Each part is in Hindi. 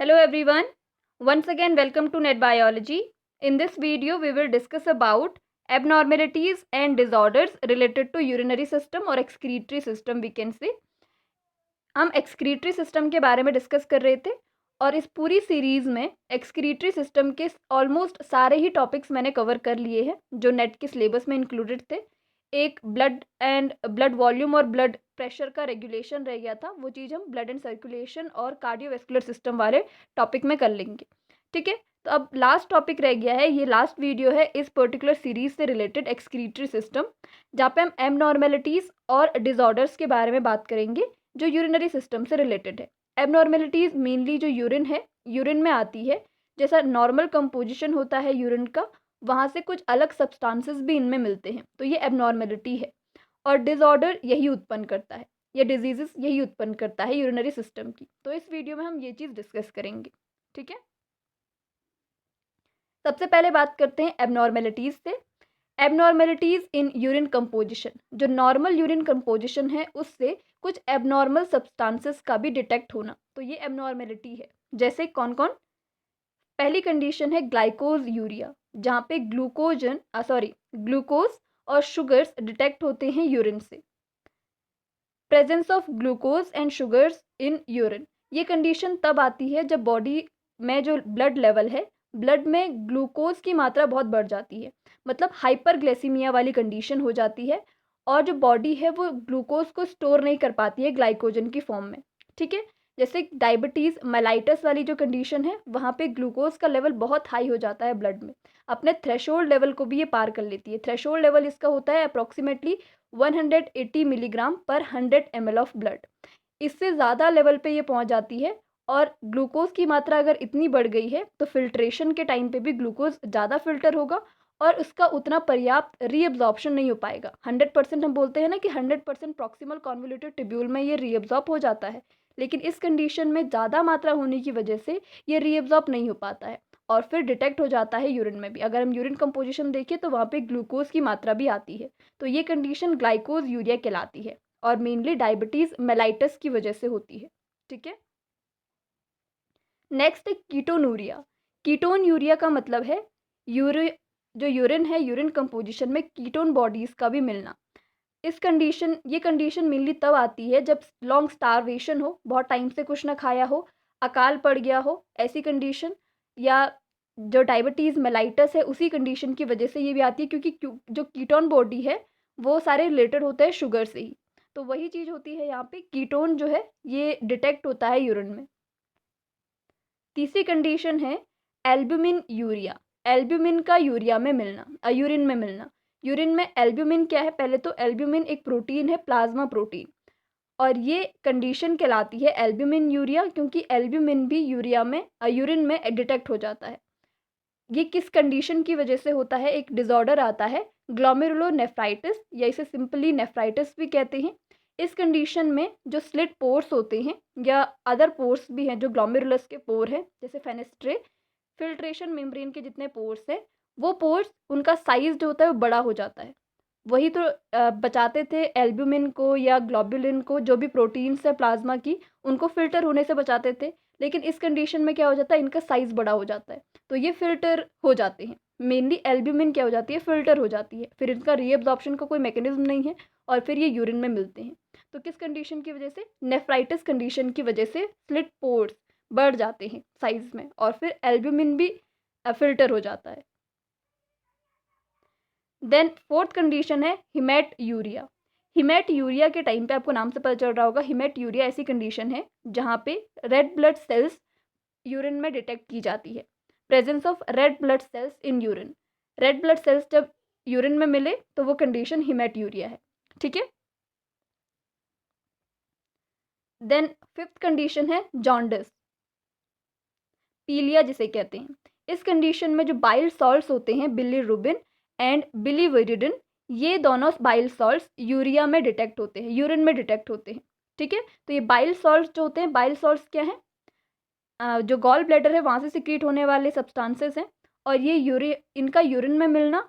Hello everyone. Once again welcome to Net Biology. In this video we will discuss about abnormalities and disorders related to urinary system or excretory system we can say. हम excretory system के बारे में डिस्कस कर रहे थे और इस पूरी सीरीज में excretory system के ऑलमोस्ट सारे ही टॉपिक्स मैंने कवर कर लिए हैं जो नेट के सिलेबस में इंक्लूडेड थे। एक ब्लड वॉल्यूम और ब्लड प्रेशर का रेगुलेशन रह गया था, वो चीज़ हम ब्लड एंड सर्कुलेशन और कार्डियोवैस्कुलर सिस्टम वाले टॉपिक में कर लेंगे। ठीक है, तो अब लास्ट टॉपिक रह गया है, ये लास्ट वीडियो है इस पर्टिकुलर सीरीज से रिलेटेड एक्सक्रीटरी सिस्टम, जहाँ पे हम एबनॉर्मेलिटीज़ और डिसऑर्डर्स के बारे में बात करेंगे जो यूरिनरी सिस्टम से रिलेटेड है। एबनॉर्मेलिटीज़ मेनली जो यूरिन है, यूरिन में आती है। जैसा नॉर्मल कंपोजिशन होता है यूरिन का, वहाँ से कुछ अलग सब्सटेंसेस भी इनमें मिलते हैं, तो ये एबनॉर्मेलिटी है। और डिसऑर्डर यही उत्पन्न करता है, ये डिजीजेस यही उत्पन्न करता है यूरिनरी सिस्टम की। तो इस वीडियो में हम ये चीज़ डिस्कस करेंगे। ठीक है, सबसे पहले बात करते हैं एबनॉर्मेलिटीज़ से। एबनॉर्मेलिटीज़ इन यूरिन कंपोजिशन, जो नॉर्मल यूरिन कंपोजिशन है उससे कुछ एबनॉर्मल सब्सटेंसेस का भी डिटेक्ट होना, तो ये एबनॉर्मेलिटी है। जैसे कौन कौन? पहली कंडीशन है ग्लाइकोज यूरिया, जहाँ पे ग्लूकोज और शुगर्स डिटेक्ट होते हैं यूरिन से। Presence of glucose and sugars in urine, ये कंडीशन तब आती है जब बॉडी में जो ब्लड लेवल है, ब्लड में ग्लूकोज की मात्रा बहुत बढ़ जाती है, मतलब हाइपरग्लाइसीमिया वाली कंडीशन हो जाती है, और जो बॉडी है वो ग्लूकोज को स्टोर नहीं कर पाती है ग्लाइकोजन की फॉर्म में। ठीक है, जैसे डायबिटीज़ मेलाइटस वाली जो कंडीशन है, वहाँ पे ग्लूकोज का लेवल बहुत हाई हो जाता है ब्लड में, अपने थ्रेशोल्ड लेवल को भी ये पार कर लेती है। थ्रेशोल्ड लेवल इसका होता है अप्रॉक्सीमेटली 180 मिलीग्राम पर 100 ml ऑफ ब्लड। इससे ज़्यादा लेवल पे ये पहुंच जाती है, और ग्लूकोज की मात्रा अगर इतनी बढ़ गई है तो फिल्ट्रेशन के टाइम पे भी ग्लूकोज ज़्यादा फिल्टर होगा और उसका उतना पर्याप्त रीअब्जॉर्प्शन नहीं हो पाएगा। 100% हम बोलते हैं ना कि 100% प्रॉक्सिमल कॉन्वोल्यूटेड ट्यूब्यूल में ये रीअब्जॉर्ब हो जाता है, लेकिन इस कंडीशन में ज़्यादा मात्रा होने की वजह से ये रीअब्जॉर्ब नहीं हो पाता है और फिर डिटेक्ट हो जाता है यूरिन में भी। अगर हम यूरिन कंपोजिशन देखें तो वहाँ पे ग्लूकोज की मात्रा भी आती है, तो ये कंडीशन ग्लाइकोज यूरिया कहलाती है और मेनली डायबिटीज़ मेलाइटस की वजह से होती है। ठीक है, नेक्स्ट है कीटोनूरिया। कीटोन यूरिया का मतलब है जो यूरिन है, यूरिन कंपोजिशन में कीटोन बॉडीज़ का भी मिलना। ये कंडीशन मेनली तब आती है जब लॉन्ग स्टारवेशन हो, बहुत टाइम से कुछ ना खाया हो, अकाल पड़ गया हो, ऐसी कंडीशन, या जो डायबिटीज़ मेलाइटस है उसी कंडीशन की वजह से ये भी आती है, क्योंकि जो कीटोन बॉडी है वो सारे रिलेटेड होते हैं शुगर से ही। तो वही चीज़ होती है यहाँ पे, कीटोन जो है ये डिटेक्ट होता है यूरिन में। तीसरी कंडीशन है एल्ब्यूमिन यूरिया। एल्ब्यूमिन का यूरिया में मिलना, यूरिन में मिलना। यूरिन में एल्ब्यूमिन क्या है? पहले तो एल्ब्यूमिन एक प्रोटीन है, प्लाज्मा प्रोटीन, और ये कंडीशन कहलाती है एल्ब्यूमिन यूरिया, क्योंकि एल्ब्यूमिन भी यूरिन में डिटेक्ट हो जाता है। ये किस कंडीशन की वजह से होता है? एक डिसऑर्डर आता है ग्लोमेरुलोनेफ्राइटिस, या इसे सिंपली नेफ्राइटिस भी कहते हैं। इस कंडीशन में जो स्लिट पोर्स होते हैं या अदर पोर्स भी हैं जो ग्लोमेरुलस के पोर हैं, जैसे फेनेस्ट्रे, फिल्ट्रेशन मेम्ब्रेन के जितने पोर्स हैं, वो पोर्स उनका साइज जो होता है वो बड़ा हो जाता है। वही तो बचाते थे एल्ब्यूमिन को या ग्लोबुलिन को, जो भी प्रोटीन्स है प्लाज्मा की, उनको फिल्टर होने से बचाते थे। लेकिन इस कंडीशन में क्या हो जाता है? इनका साइज बड़ा हो जाता है, तो ये फिल्टर हो जाते हैं। मेनली एल्ब्यूमिन क्या हो जाती है? फिल्टर हो जाती है, फिर इनका रीअब्जॉर्प्शन का कोई मैकेनिज्म नहीं है और फिर ये यूरिन में मिलते हैं। तो किस कंडीशन की वजह से? नेफ्राइटिस कंडीशन की वजह से स्लिट पोर्स बढ़ जाते हैं साइज में, और फिर एल्ब्यूमिन भी फिल्टर हो जाता है। देन फोर्थ कंडीशन है हिमेट यूरिया। हिमेट यूरिया के टाइम पे आपको नाम से पता चल रहा होगा, हिमेट यूरिया ऐसी कंडीशन है जहाँ पे रेड ब्लड सेल्स यूरिन में डिटेक्ट की जाती है। Presence of red blood cells in urine, red blood cells जब यूरिन में मिले तो वो कंडीशन हिमेट यूरिया है। ठीक है, देन फिफ्थ कंडीशन है जॉन्डिस, पीलिया जिसे कहते हैं। इस कंडीशन में जो बाइल सॉल्ट्स होते हैं, बिलीरुबिन एंड बिलीविरिडिन, ये दोनों बाइल सॉल्ट्स यूरिया में डिटेक्ट होते हैं, यूरिन में डिटेक्ट होते हैं। ठीक है, तो ये बाइल सॉल्ट्स जो होते हैं, बाइल सॉल्ट्स क्या हैं? जो गॉल ब्लैडर है वहाँ से सिक्रीट होने वाले सब्सटेंसेस हैं, और ये इनका यूरिन में मिलना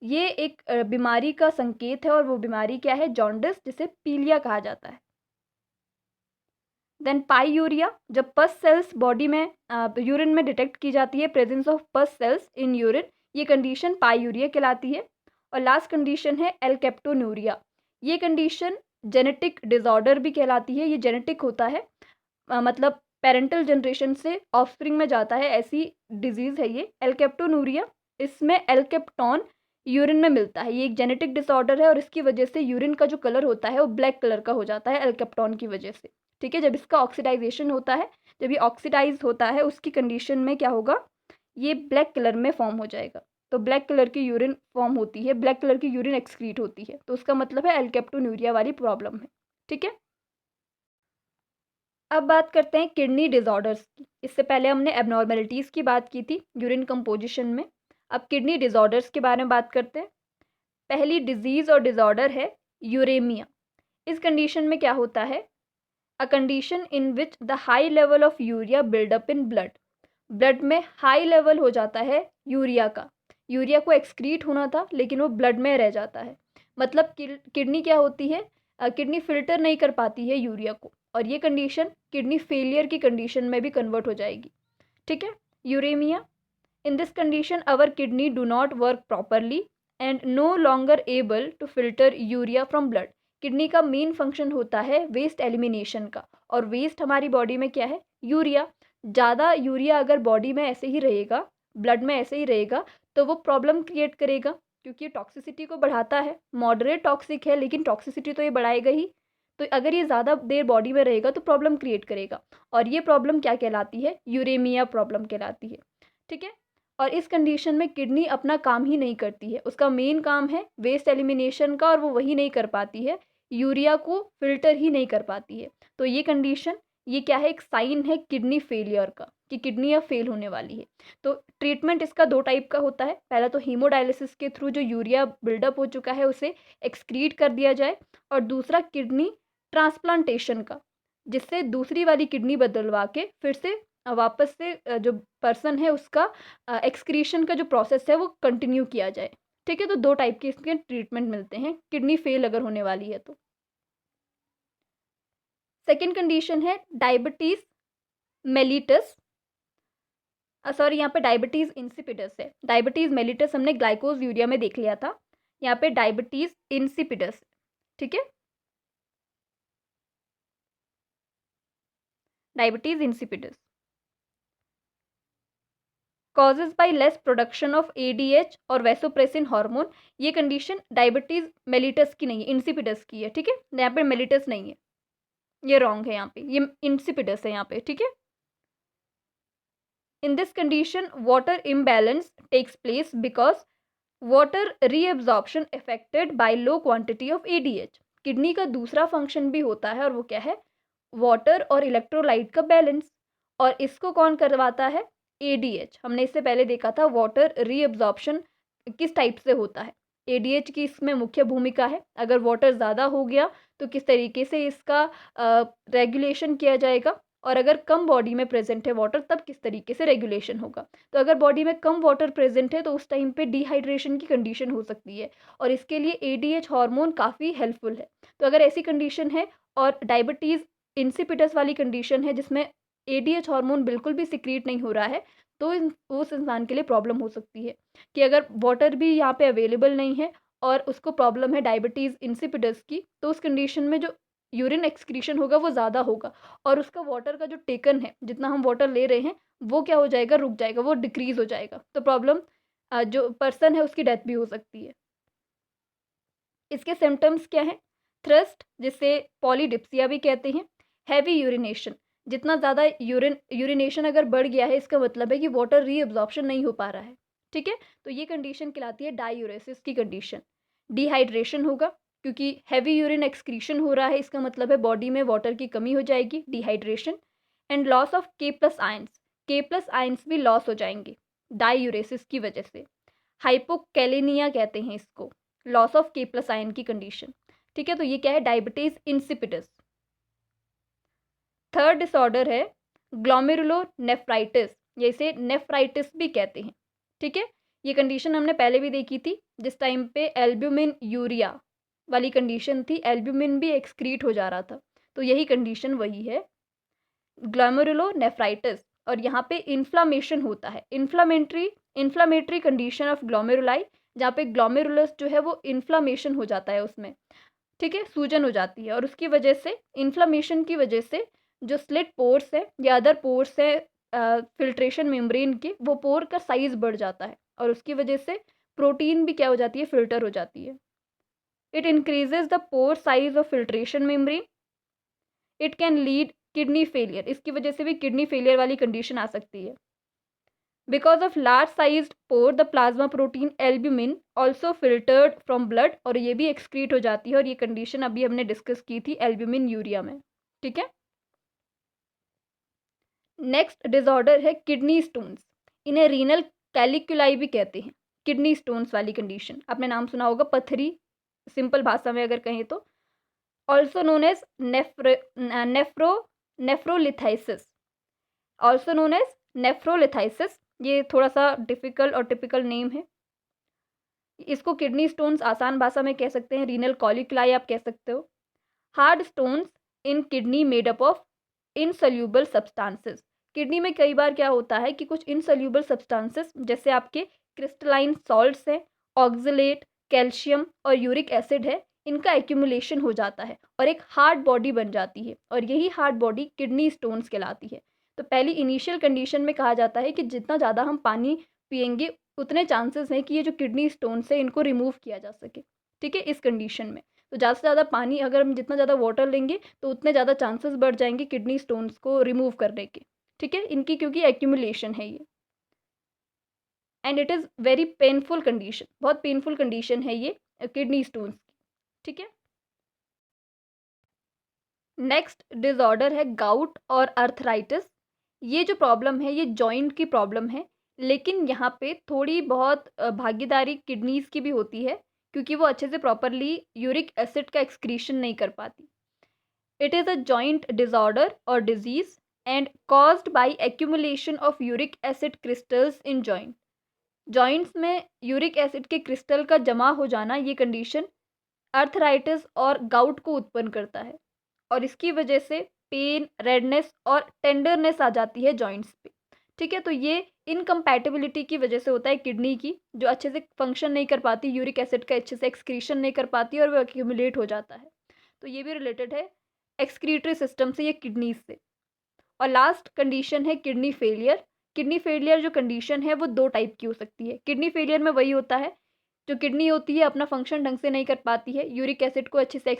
ये एक बीमारी का संकेत है, और वो बीमारी क्या है? जॉन्डिस, जिसे पीलिया कहा जाता है। देन पाईयूरिया, जब पस सेल्स बॉडी में यूरिन में डिटेक्ट की जाती है, प्रेजेंस ऑफ पस सेल्स इन यूरिन, ये कंडीशन पाईयूरिया कहलाती है। और लास्ट कंडीशन है एल्केप्टोन्यूरिया, ये कंडीशन जेनेटिक डिसऑर्डर भी कहलाती है। ये जेनेटिक होता है, मतलब पेरेंटल जनरेशन से ऑफस्प्रिंग में जाता है, ऐसी डिजीज़ है ये एल्केप्टोन्यूरिया। इसमें एल्केप्टॉन यूरिन में मिलता है, ये एक जेनेटिक डिसऑर्डर है और इसकी वजह से यूरिन का जो कलर होता है वो ब्लैक कलर का हो जाता है एल्केप्टॉन की वजह से। ठीक है, जब इसका ऑक्सीडाइजेशन होता है, जब ये ऑक्सीडाइज होता है उसकी कंडीशन में क्या होगा, ये ब्लैक कलर में फॉर्म हो जाएगा। तो ब्लैक कलर की यूरिन फॉर्म होती है, ब्लैक कलर की यूरिन एक्सक्रीट होती है, तो उसका मतलब है एल्केप्टोन्यूरिया वाली प्रॉब्लम है। ठीक है, अब बात करते हैं किडनी डिसऑर्डर्स की। इससे पहले हमने एबनॉर्मेलिटीज़ की बात की थी यूरिन कंपोजिशन में, अब किडनी डिसऑर्डर्स के बारे में बात करते हैं। पहली डिजीज़ और डिसऑर्डर है यूरेमिया। इस कंडीशन में क्या होता है, a condition in which the high level of urea buildup in blood, blood में हाई लेवल हो जाता है यूरिया का, यूरिया को एक्सक्रीट होना था लेकिन वो ब्लड में रह जाता है। मतलब किडनी क्या होती है, किडनी फिल्टर नहीं कर पाती है यूरिया को, और ये कंडीशन किडनी फेलियर की कंडीशन में भी कन्वर्ट हो जाएगी। ठीक है, uremia, in this condition our kidney do not work properly and no longer able to filter urea from blood. Kidney का मेन फंक्शन होता है वेस्ट एलिमिनेशन का, और वेस्ट हमारी बॉडी में क्या है, यूरिया। ज़्यादा यूरिया अगर बॉडी में ऐसे ही रहेगा, ब्लड में ऐसे ही रहेगा, तो वो प्रॉब्लम क्रिएट करेगा, क्योंकि टॉक्सिसिटी को बढ़ाता है। मॉडरेट टॉक्सिक है लेकिन टॉक्सिसिटी तो ये बढ़ाएगा ही। तो अगर ये ज़्यादा देर बॉडी में रहेगा तो प्रॉब्लम क्रिएट करेगा, और ये प्रॉब्लम क्या कहलाती है, यूरेमिया प्रॉब्लम कहलाती है। ठीक है, और इस कंडीशन में किडनी अपना काम ही नहीं करती है, उसका मेन काम है वेस्ट एलिमिनेशन का, और वो वही नहीं कर पाती है, यूरिया को फिल्टर ही नहीं कर पाती है। तो ये कंडीशन, ये क्या है, एक साइन है किडनी फेलियर का, कि किडनी अब फेल होने वाली है। तो ट्रीटमेंट इसका दो टाइप का होता है, पहला तो हीमोडायलिसिस के थ्रू जो यूरिया बिल्डअप हो चुका है उसे एक्सक्रीट कर दिया जाए, और दूसरा किडनी ट्रांसप्लांटेशन का, जिससे दूसरी वाली किडनी बदलवा के फिर से वापस से जो पर्सन है उसका एक्सक्रीशन का जो प्रोसेस है वो कंटिन्यू किया जाए। ठीक है, तो दो टाइप के इसके ट्रीटमेंट मिलते हैं किडनी फेल अगर होने वाली है तो। सेकेंड कंडीशन है डायबिटीज़ मेलिटस, सॉरी यहाँ पे डायबिटीज़ इंसिपिडस है, डायबिटीज़ मेलिटस हमने ग्लाइकोज यूरिया में देख लिया था, यहाँ पे डायबिटीज़ इंसिपिडस। ठीक है, diabetes insipidus causes by less production of ADH और वैसोप्रेसिन हार्मोन। ये कंडीशन डायबिटीज़ मेलिटस की नहीं है, इंसिपिडस की है। ठीक है, यहाँ पे मेलिटस नहीं है, ये रॉन्ग है, यहाँ पे ये इंसिपिडस है यहाँ पे। ठीक है, in this condition water imbalance takes place because water reabsorption affected by low quantity of ADH. Kidney का दूसरा फंक्शन भी होता है और वो क्या है, वाटर और इलेक्ट्रोलाइट का बैलेंस, और इसको कौन करवाता है, एडीएच। हमने इससे पहले देखा था वाटर रीअब्जॉर्प्शन किस टाइप से होता है, एडीएच की इसमें मुख्य भूमिका है। अगर वाटर ज़्यादा हो गया तो किस तरीके से इसका रेगुलेशन किया जाएगा, और अगर कम बॉडी में प्रेजेंट है वाटर तब किस तरीके से रेगुलेशन होगा। तो अगर बॉडी में कम वाटर प्रेजेंट है तो उस टाइम पे डिहाइड्रेशन की कंडीशन हो सकती है, और इसके लिए एडीएच हार्मोन काफ़ी हेल्पफुल है। तो अगर ऐसी कंडीशन है और डायबिटीज़ इंसिपिडस वाली कंडीशन है जिसमें एडीएच हार्मोन बिल्कुल भी सिक्रीट नहीं हो रहा है, तो उस इंसान के लिए प्रॉब्लम हो सकती है कि अगर वाटर भी यहाँ पे अवेलेबल नहीं है और उसको प्रॉब्लम है डायबिटीज़ इंसिपिडस की, तो उस कंडीशन में जो यूरिन एक्सक्रीशन होगा वो ज़्यादा होगा, और उसका वाटर का जो टेकन है, जितना हम वाटर ले रहे हैं वो क्या हो जाएगा, रुक जाएगा, वो डिक्रीज़ हो जाएगा। तो प्रॉब्लम जो पर्सन है उसकी डेथ भी हो सकती है। इसके सिम्टम्स क्या हैं, थ्रस्ट, जिसे पॉलीडिप्सिया भी कहते हैं, हैवी यूरिनेशन, जितना ज़्यादा यूरिनेशन अगर बढ़ गया है इसका मतलब है कि वाटर रीअब्जॉर्प्शन नहीं हो पा रहा है। ठीक है, तो ये कंडीशन कहलाती है डायूरेसिस की कंडीशन। डिहाइड्रेशन होगा, क्योंकि हैवी यूरिन एक्सक्रीशन हो रहा है, इसका मतलब है बॉडी में वाटर की कमी हो जाएगी, डिहाइड्रेशन। एंड लॉस ऑफ के प्लस आयंस भी लॉस हो जाएंगे डायूरेसिस की वजह से। हाइपोकैलेनिया कहते हैं इसको, लॉस ऑफ के प्लस आयन की कंडीशन। ठीक है, तो ये क्या है, डायबिटीज इंसिपिडस। थर्ड डिसऑर्डर है ग्लोमेरुलोनेफ्राइटिस, जैसे नेफ्राइटिस भी कहते हैं। ठीक है, ये कंडीशन हमने पहले भी देखी थी, जिस टाइम पे एल्ब्यूमिन यूरिया वाली कंडीशन थी, एल्ब्यूमिन भी एक्सक्रीट हो जा रहा था, तो यही कंडीशन वही है। ग्लोमेरुलोनेफ्राइटिस, और यहाँ पे इन्फ्लामेशन होता है, इन्फ्लामेटरी कंडीशन ऑफ ग्लोमेरुलाई, जहाँ पे ग्लोमेरुलस जो है वो इन्फ्लामेशन हो जाता है उसमें, ठीक है, सूजन हो जाती है, और उसकी वजह से, इन्फ्लामेशन की वजह से जो स्लिट पोर्स है या अदर पोर्स है फिल्ट्रेशन मेम्ब्रेन के, वो पोर का साइज बढ़ जाता है, और उसकी वजह से प्रोटीन भी क्या हो जाती है, फिल्टर हो जाती है। It increases the pore size of filtration membrane. It can lead kidney failure, इसकी वजह से भी किडनी फेलियर वाली कंडीशन आ सकती है। Because of large sized pore the plasma protein albumin also filtered from blood, और ये भी एक्सक्रीट हो जाती है, और ये कंडीशन अभी हमने डिस्कस की थी एल्ब्यूमिन यूरिया में, ठीक है। नेक्स्ट डिसऑर्डर है किडनी स्टोन्स, इन्हें रीनल कैलिकुलाई भी कहते हैं। किडनी स्टोन्स वाली कंडीशन आपने नाम सुना होगा, पथरी, सिंपल भाषा में अगर कहें तो। Also known as nephrolithiasis, also known as nephrolithiasis, ये थोड़ा सा डिफिकल्ट और टिपिकल नेम है। इसको किडनी स्टोन्स आसान भाषा में कह सकते हैं, रीनल कॉलिकुलाई आप कह सकते हो। Hard stones in kidney made up of insoluble substances, kidney में कई बार क्या होता है कि कुछ इनसोल्यूबल सब्सटेंसेस, जैसे आपके क्रिस्टलाइन सॉल्ट्स हैं, ऑक्सलेट, कैल्शियम और यूरिक एसिड है, इनका एक्यूमुलेशन हो जाता है और एक हार्ड बॉडी बन जाती है, और यही हार्ड बॉडी किडनी स्टोन्स कहलाती है। तो पहली इनिशियल कंडीशन में कहा जाता है कि जितना ज़्यादा हम पानी पियेंगे उतने चांसेस हैं कि ये जो किडनी स्टोन्स है इनको रिमूव किया जा सके, ठीक है, इस कंडीशन में। तो ज़्यादा से ज़्यादा पानी, अगर हम जितना ज़्यादा वाटर लेंगे तो उतने ज़्यादा चांसेस बढ़ जाएंगे किडनी स्टोन्स को रिमूव करने के, ठीक है, इनकी क्योंकि एक्यूमुलेशन है ये। And it is very painful condition, बहुत पेनफुल कंडीशन है ये किडनी स्टोन्स की, ठीक है। नेक्स्ट डिसऑर्डर है गाउट और अर्थराइटिस। ये जो प्रॉब्लम है ये जॉइंट की प्रॉब्लम है, लेकिन यहाँ पे थोड़ी बहुत भागीदारी किडनीज की भी होती है, क्योंकि वो अच्छे से प्रॉपरली यूरिक एसिड का एक्सक्रीशन नहीं कर पाती। It is a joint disorder और disease and caused by accumulation of uric acid crystals in joint. Joints में यूरिक एसिड के क्रिस्टल का जमा हो जाना, ये कंडीशन अर्थराइटिस और गाउट को उत्पन्न करता है, और इसकी वजह से पेन, रेडनेस और टेंडरनेस आ जाती है जॉइंट्स पे, ठीक है। तो ये इनकम्पैटिबिलिटी की वजह से होता है किडनी की, जो अच्छे से फंक्शन नहीं कर पाती, यूरिक एसिड का अच्छे से एक्सक्रीशन नहीं कर पाती और वो एक्यूमुलेट हो जाता है। तो ये भी रिलेटेड है एक्सक्रीटरी सिस्टम से, ये किडनीज से। और लास्ट कंडीशन है किडनी फेलियर। किडनी फेलियर जो कंडीशन है वो दो टाइप की हो सकती है। किडनी फेलियर में वही होता है, जो किडनी होती है अपना फंक्शन ढंग से नहीं कर पाती है, यूरिक एसिड को अच्छे से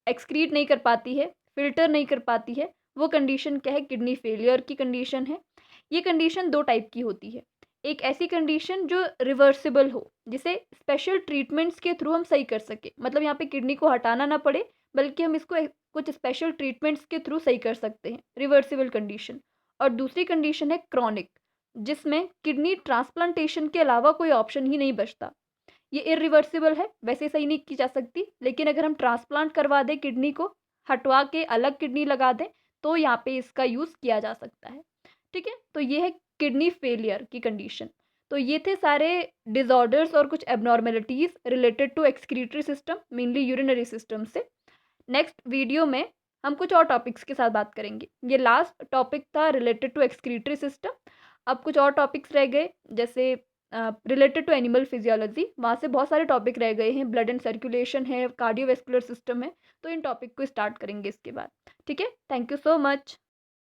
एक्सक्रीट नहीं कर पाती है, फिल्टर नहीं कर पाती है, वो कंडीशन क्या है, किडनी फेलियर की कंडीशन है। ये कंडीशन दो टाइप की होती है। एक ऐसी कंडीशन जो रिवर्सिबल हो, जिसे स्पेशल ट्रीटमेंट्स के थ्रू हम सही कर सके, मतलब यहाँ पे किडनी को हटाना ना पड़े, बल्कि हम इसको कुछ स्पेशल ट्रीटमेंट्स के थ्रू सही कर सकते हैं, रिवर्सिबल कंडीशन। और दूसरी कंडीशन है क्रॉनिक, जिसमें किडनी ट्रांसप्लांटेशन के अलावा कोई ऑप्शन ही नहीं बचता। ये इरिवर्सिबल है, वैसे सही नहीं की जा सकती, लेकिन अगर हम ट्रांसप्लांट करवा दें, किडनी को हटवा के अलग किडनी लगा दें, तो यहाँ पे इसका यूज़ किया जा सकता है, ठीक है। तो ये है किडनी फेलियर की कंडीशन। तो ये थे सारे डिसऑर्डर्स और कुछ abnormalities related to excretory system, mainly urinary system से। नेक्स्ट वीडियो में हम कुछ और टॉपिक्स के साथ बात करेंगे। ये लास्ट टॉपिक था रिलेटेड टू एक्सक्रीटरी सिस्टम। अब कुछ और टॉपिक्स रह गए, जैसे रिलेटेड टू एनिमल फिजियोलॉजी, वहाँ से बहुत सारे टॉपिक रह गए हैं, ब्लड एंड सर्कुलेशन है, कार्डियोवैस्कुलर सिस्टम है, तो इन टॉपिक को स्टार्ट करेंगे इसके बाद, ठीक है। Thank you so much.